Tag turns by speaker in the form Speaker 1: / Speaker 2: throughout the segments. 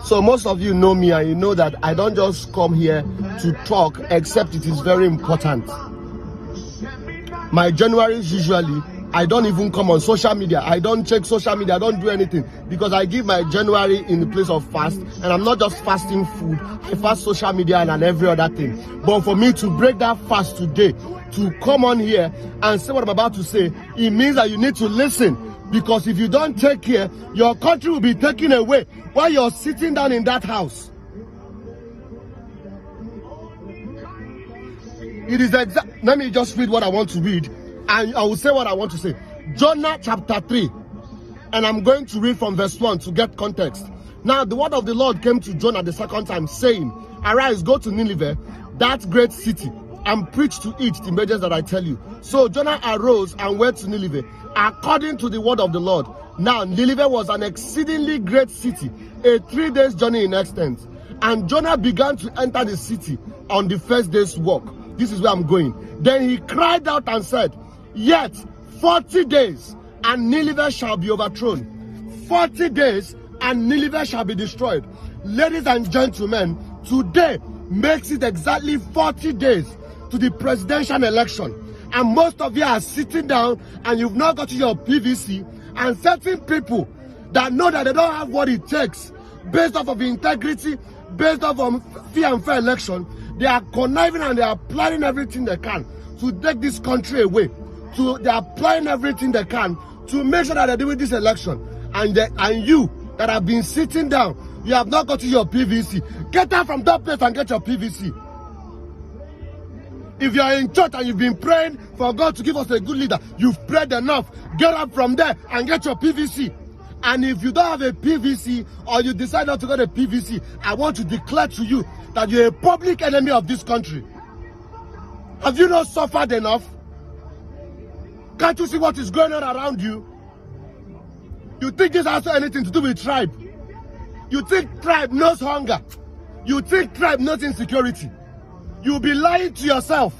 Speaker 1: So most of you know me and you know that I don't just come here to talk except it is very important. My Januaries usually, I don't even come on social media. I don't check social media. I don't do anything because I give my January in the place of fast, and I'm not just fasting food. I fast social media and every other thing. But for me to break that fast today, to come on here and say what I'm about to say, it means that you need to listen. Because if you don't take care, your country will be taken away while you're sitting down in that house. It is exact. Let me just read what I want to read, and I will say what I want to say. Jonah chapter 3, and I'm going to read from verse 1 to get context. Now the word of the Lord came to Jonah the second time, saying, "Arise, go to Nineveh, that great city, and preach to it the messages that I tell you." So Jonah arose and went to Nineveh, according to the word of the Lord. Now Nineveh was an exceedingly great city, a 3 days journey in extent. And Jonah began to enter the city on the first day's walk. This is where I'm going. Then he cried out and said, "Yet 40 days, and Nineveh shall be overthrown. 40 days, and Nineveh shall be destroyed." Ladies and gentlemen, today makes it exactly 40 days to the presidential election. And most of you are sitting down and you've not got your PVC, and certain people that know that they don't have what it takes, based off of integrity, based off of fair and fair election, they are conniving and they are planning everything they can to take this country away. They are planning everything they can to make sure that they're doing this election. And you that have been sitting down, you have not got your PVC. Get out from that place and get your PVC. If you are in church and you've been praying for God to give us a good leader, you've prayed enough. Get up from there and get your PVC. And if you don't have a PVC, or you decide not to get a PVC, I want to declare to you that you're a public enemy of this country. Have you not suffered enough? Can't you see what is going on around you? You think this has anything to do with tribe? You think tribe knows hunger? You think tribe knows insecurity? You'll be lying to yourself.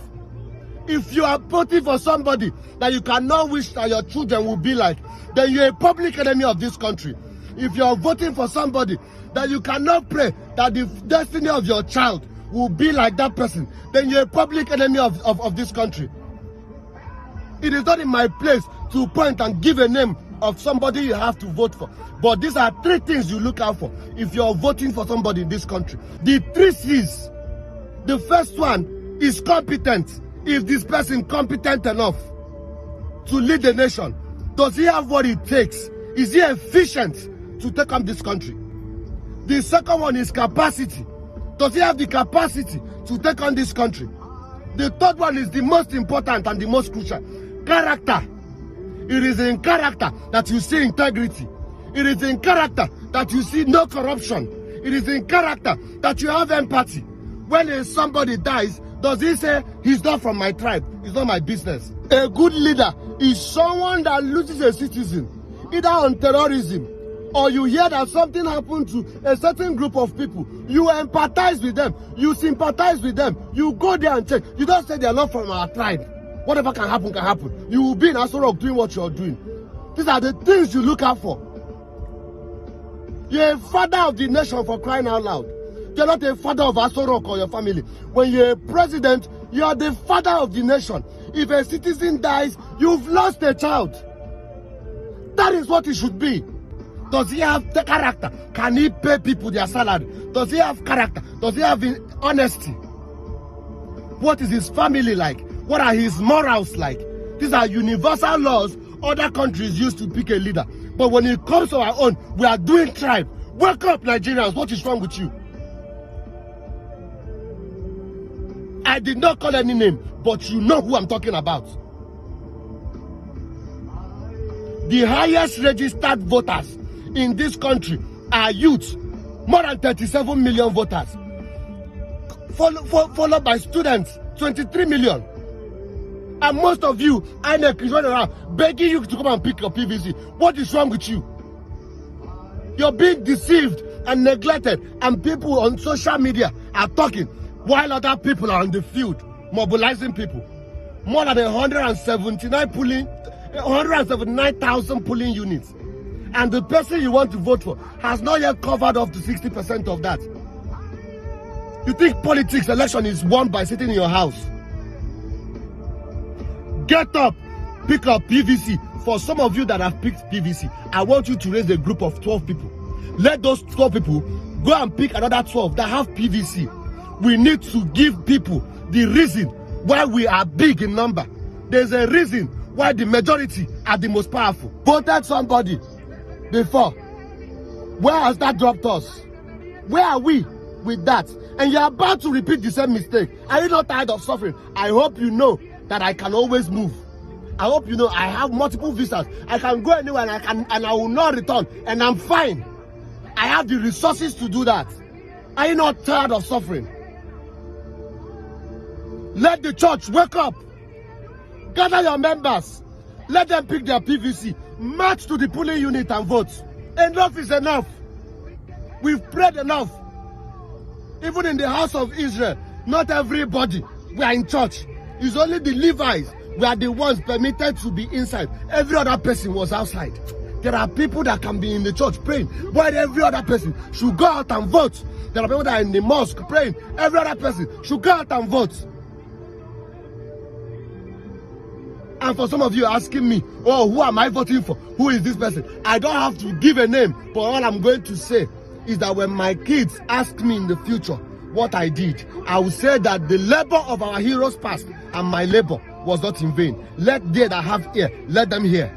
Speaker 1: If you are voting for somebody that you cannot wish that your children will be like, then you're a public enemy of this country. If you are voting for somebody that you cannot pray that the destiny of your child will be like that person, then you're a public enemy of this country. It is not in my place to point and give a name of somebody you have to vote for. But these are 3 things you look out for if you're voting for somebody in this country. The 3 C's. The first one is competent. Is this person competent enough to lead the nation? Does he have what it takes? Is he efficient to take on this country? The second one is capacity. Does he have the capacity to take on this country? The third one is the most important and the most crucial. Character. It is in character that you see integrity. It is in character that you see no corruption. It is in character that you have empathy. When somebody dies, does he say, "He's not from my tribe, it's not my business"? A good leader is someone that loses a citizen, either on terrorism, or you hear that something happened to a certain group of people. You empathize with them, you sympathize with them, you go there and check. You don't say they are not from our tribe. Whatever can happen, can happen. You will be in Aso Rock doing what you're doing. These are the things you look out for. You're a father of the nation, for crying out loud. You're not a father of Aso Rock or your family. When you're a president, you are the father of the nation. If a citizen dies, you've lost a child. That is what it should be. Does he have the character? Can he pay people their salary? Does he have character? Does he have honesty? What is his family like? What are his morals like? These are universal laws other countries use to pick a leader. But when it comes to our own, we are doing tribe. Wake up, Nigerians. What is wrong with you? I did not call any name, but you know who I'm talking about. The highest registered voters in this country are youth, more than 37 million voters, followed by students, 23 million. And most of you are running around begging you to come and pick your PVC. What is wrong with you? You're being deceived and neglected, and people on social media are talking while other people are on the field mobilizing people. More than 179,000 polling units. and the person you want to vote for has not yet covered up to 60% of that. You think politics, election is won by sitting in your house? Get up, pick up PVC. For some of you that have picked PVC, I want you to raise a group of 12 people. Let those 12 people go and pick another 12 that have PVC. We need to give people the reason why we are big in number. There's a reason why the majority are the most powerful. Voted somebody before. Where has that dropped us? Where are we with that? And you're about to repeat the same mistake. Are you not tired of suffering? I hope you know that I can always move. I hope you know I have multiple visas. I can go anywhere and I will not return. And I'm fine. I have the resources to do that. Are you not tired of suffering? Let the church wake up. Gather your members. Let them pick their PVC. March to the polling unit and vote. Enough is enough. We've prayed enough. Even in the house of Israel, not everybody were in church. It's only the Levites were the ones permitted to be inside. Every other person was outside. There are people that can be in the church praying, while every other person should go out and vote. There are people that are in the mosque praying. Every other person should go out and vote. And for some of you asking me, oh, who am I voting for? Who is this person? I don't have to give a name, but all I'm going to say is that when my kids ask me in the future what I did, I will say that the labor of our heroes past and my labor was not in vain. Let they that have ear, let them hear.